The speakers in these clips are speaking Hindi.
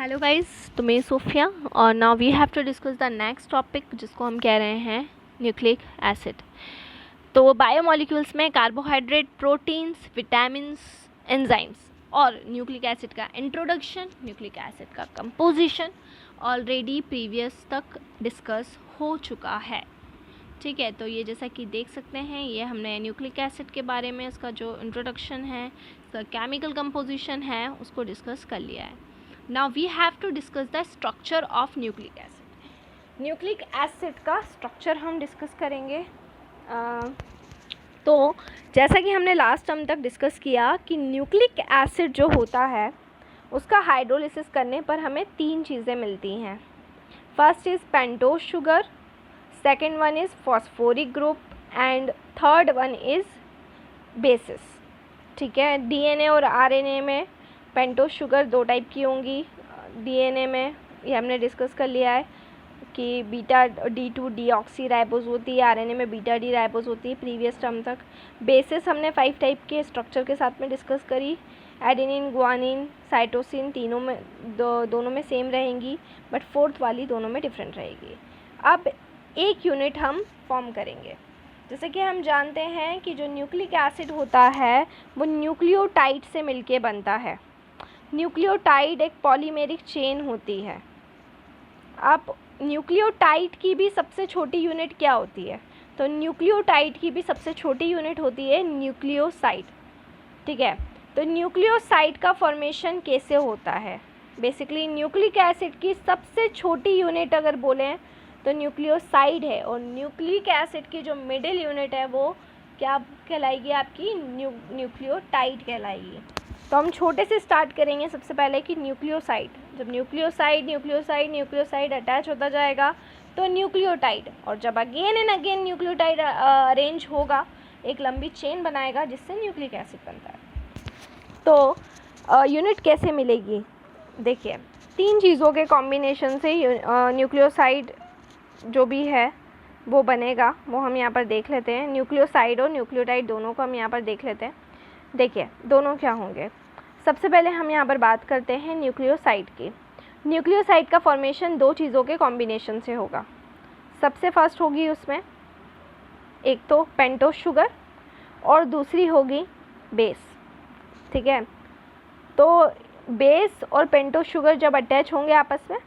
हेलो गाइस, तो मैं सोफिया और now we have to discuss the next topic जिसको हम कह रहे हैं न्यूक्लिक एसिड। तो बायोमोलिक्यूल्स में कार्बोहाइड्रेट, प्रोटीन्स, विटामिन्स, एंजाइम्स और न्यूक्लिक एसिड का इंट्रोडक्शन, न्यूक्लिक एसिड का कंपोजिशन ऑलरेडी प्रीवियस तक डिस्कस हो चुका है। ठीक है, तो ये जैसा कि देख सकते हैं, ये हमने न्यूक्लिक एसिड के बारे में इसका जो इंट्रोडक्शन है, इसका केमिकल कंपोजिशन है, उसको डिस्कस कर लिया है। Now we have to discuss the structure of nucleic acid. Nucleic acid का स्ट्रक्चर हम डिस्कस करेंगे। तो जैसा कि हमने लास्ट टर्म तक डिस्कस किया कि न्यूक्लिक एसिड जो होता है उसका हाइड्रोलिसिस करने पर हमें तीन चीज़ें मिलती हैं। First is pentose sugar, second one is phosphoric group and third one is basis. ठीक है, डीएनए और आरएनए में पेंटोज शुगर दो टाइप की होंगी। डीएनए में ये हमने डिस्कस कर लिया है कि बीटा D2 डीऑक्सी राइबोज होती है, आरएनए में बीटा डी राइबोज होती है प्रीवियस टर्म तक। बेसिस हमने 5 टाइप के स्ट्रक्चर के साथ में डिस्कस करी। एडेनिन, गुआनिन, साइटोसिन, तीनों में दोनों में सेम रहेंगी, बट फोर्थ वाली दोनों में डिफरेंट रहेगी। अब एक यूनिट हम फॉर्म करेंगे। जैसे कि हम जानते हैं कि जो न्यूक्लिक एसिड होता है वो न्यूक्लियोटाइड से मिलके बनता है। न्यूक्लियोटाइड एक पॉलीमेरिक चेन होती है। अब न्यूक्लियोटाइड की भी सबसे छोटी यूनिट क्या होती है? तो न्यूक्लियोटाइड की भी सबसे छोटी यूनिट होती है न्यूक्लियोसाइड। ठीक है, तो न्यूक्लियोसाइड का फॉर्मेशन कैसे होता है? बेसिकली न्यूक्लिक एसिड की सबसे छोटी यूनिट अगर बोलें तो न्यूक्लियोसाइड है, और न्यूक्लिक एसिड की जो मिडिल यूनिट है वो क्या कहलाएगी? आपकी न्यूक्लियोटाइड कहलाएगी। तो हम छोटे से स्टार्ट करेंगे सबसे पहले कि न्यूक्लियोसाइड। जब न्यूक्लियोसाइड अटैच होता जाएगा तो न्यूक्लियोटाइड, और जब again and again nucleotide arrange होगा एक लंबी चेन बनाएगा जिससे न्यूक्लिक एसिड बनता है। तो यूनिट कैसे मिलेगी? देखिए, तीन चीज़ों के कॉम्बिनेशन से न्यूक्लियोसाइड जो भी है वो बनेगा, वो हम यहाँ पर देख लेते हैं। न्यूक्लियोसाइड और न्यूक्लियोटाइड दोनों को हम यहाँ पर देख लेते हैं। देखिए दोनों क्या होंगे। सबसे पहले हम यहाँ पर बात करते हैं न्यूक्लियोसाइड की। न्यूक्लियोसाइड का फॉर्मेशन दो चीज़ों के कॉम्बिनेशन से होगा। सबसे फर्स्ट होगी उसमें एक तो पेंटोज शुगर और दूसरी होगी बेस। ठीक है, तो बेस और पेंटोज शुगर जब अटैच होंगे आपस में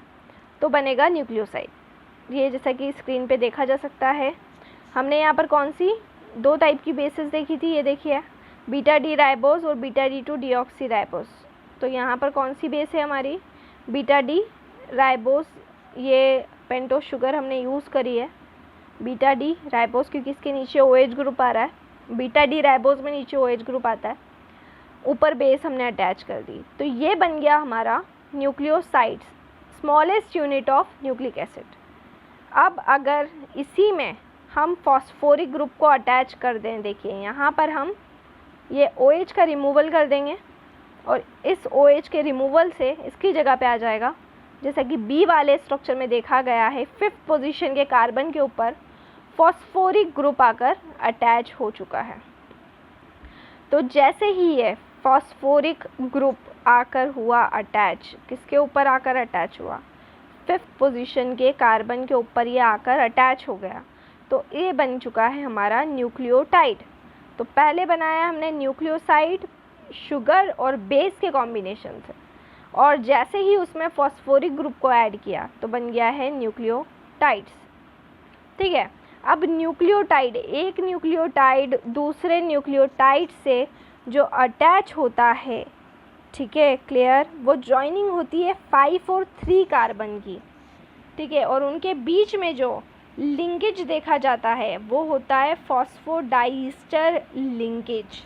तो बनेगा न्यूक्लियोसाइड। ये जैसा कि स्क्रीन पे देखा जा सकता है। हमने यहाँ पर कौन सी दो टाइप की बेसिस देखी थी? ये देखिए, बीटा डी राइबोज और बीटा D2 डीऑक्सी राइबोज। तो यहाँ पर कौन सी बेस है हमारी? Beta D ribose. ये पेंटोज शुगर हमने यूज़ करी है, बीटा डी राइबोज, क्योंकि इसके नीचे OH ग्रुप आ रहा है। बीटा डी राइबोज में नीचे OH ग्रुप आता है, ऊपर बेस हमने अटैच कर दी। तो ये बन गया हमारा nucleoside, smallest unit of nucleic acid. अब अगर इसी में हम फॉस्फोरिक ग्रुप को अटैच कर दें, देखिए यहाँ पर हम ये OH का रिमूवल कर देंगे और इस OH के रिमूवल से इसकी जगह पे आ जाएगा, जैसा कि B वाले स्ट्रक्चर में देखा गया है, 5th पोजीशन के कार्बन के ऊपर फॉस्फोरिक ग्रुप आकर अटैच हो चुका है। तो जैसे ही ये फॉस्फोरिक ग्रुप आकर हुआ अटैच, किसके ऊपर आकर अटैच हुआ? 5th पोजीशन के कार्बन के ऊपर ये आकर अटैच हो गया, तो ये बन चुका है हमारा न्यूक्लियोटाइड। तो पहले बनाया हमने न्यूक्लियोसाइड शुगर और बेस के कॉम्बिनेशन से, और जैसे ही उसमें फॉस्फोरिक ग्रुप को ऐड किया तो बन गया है न्यूक्लियोटाइड्स। ठीक है, अब न्यूक्लियोटाइड, एक न्यूक्लियोटाइड दूसरे न्यूक्लियोटाइड से जो अटैच होता है, ठीक है, क्लियर, वो जॉइनिंग होती है 5 और 3 कार्बन की। ठीक है, और उनके बीच में जो लिंकेज देखा जाता है वो होता है फॉस्फोडाइस्टर लिंकेज।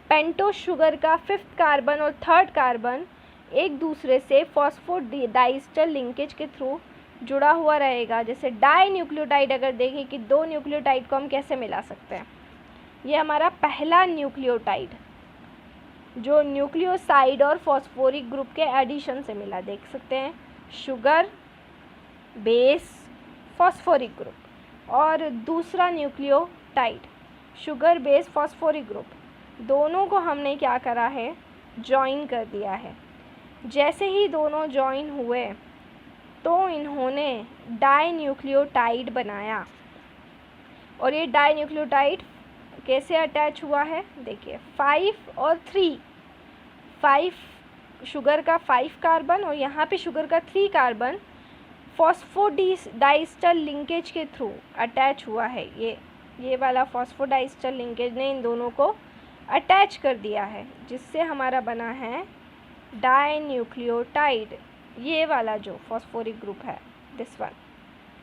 पेंटोज शुगर का 5th कार्बन और 3rd कार्बन एक दूसरे से फॉस्फोडाइस्टर लिंकेज के थ्रू जुड़ा हुआ रहेगा। जैसे डाई न्यूक्लियोटाइड अगर देखें कि दो न्यूक्लियोटाइड को हम कैसे मिला सकते हैं, ये हमारा पहला न्यूक्लियोटाइड जो न्यूक्लियोसाइड और फॉस्फोरिक ग्रुप के एडिशन से मिला, देख सकते हैं, शुगर, बेस, फॉस्फोरिक ग्रुप, और दूसरा nucleotide sugar, base, phosphoric group, दोनों को हमने क्या करा है? जॉइन कर दिया है। जैसे ही दोनों जॉइन हुए तो इन्होंने डाई न्यूक्लियोटाइड बनाया। और ये डाई न्यूक्लियोटाइड कैसे अटैच हुआ है, देखिए 5 और 3, 5 शुगर का 5 कार्बन और यहाँ पे शुगर का 3 कार्बन फॉस्फोडाइस्टर लिंकेज के थ्रू अटैच हुआ है। ये वाला फॉस्फोडाइस्टर लिंकेज ने इन दोनों को अटैच कर दिया है, जिससे हमारा बना है डाई न्यूक्लियोटाइड। ये वाला जो फॉस्फोरिक ग्रुप है, दिस वन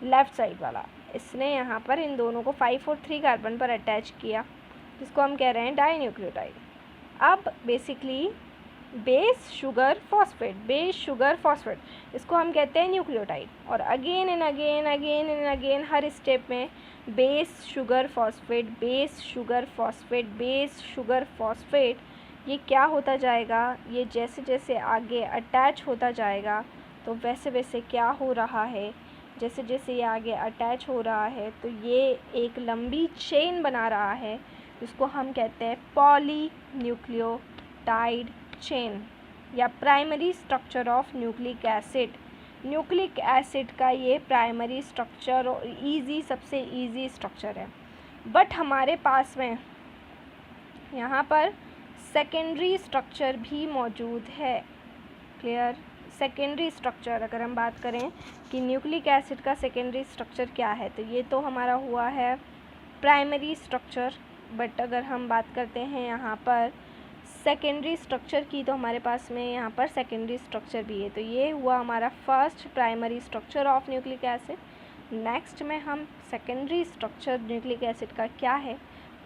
लेफ़्ट साइड वाला, इसने यहाँ पर इन दोनों को 5 और 3 कार्बन पर अटैच किया, जिसको हम कह रहे हैं डाई न्यूक्लियोटाइड। अब बेसिकली बेस शुगर फॉस्फेट, इसको हम कहते हैं न्यूक्लियोटाइड। और again and again her step में बेस शुगर फॉस्फेट, ये क्या होता जाएगा, ये जैसे जैसे आगे अटैच होता जाएगा तो वैसे वैसे क्या हो रहा है, जैसे जैसे ये आगे अटैच हो रहा है तो ये एक लंबी चेन बना रहा है, जिसको हम कहते हैं पॉली न्यूक्लियोटाइड चेन या primary structure of nucleic acid. Nucleic acid का ये प्राइमरी स्ट्रक्चर और सबसे इजी स्ट्रक्चर है। बट हमारे पास में यहाँ पर सेकेंडरी स्ट्रक्चर भी मौजूद है। क्लियर? सेकेंडरी स्ट्रक्चर अगर हम बात करें कि न्यूक्लिक एसिड का सेकेंडरी स्ट्रक्चर क्या है, तो ये तो हमारा हुआ है प्राइमरी स्ट्रक्चर। बट अगर हम बात करते हैं यहाँ पर सेकेंडरी स्ट्रक्चर की, तो हमारे पास में यहाँ पर सेकेंडरी स्ट्रक्चर भी है। तो ये हुआ हमारा first primary structure of nucleic acid. Next में हम सेकेंडरी स्ट्रक्चर न्यूक्लिक एसिड का क्या है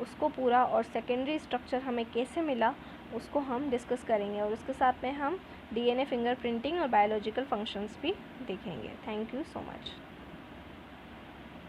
उसको पूरा, और सेकेंडरी स्ट्रक्चर हमें कैसे मिला उसको हम डिस्कस करेंगे, और उसके साथ में हम डीएनए फिंगरप्रिंटिंग और बायोलॉजिकल फंक्शंस भी देखेंगे। Thank you so much.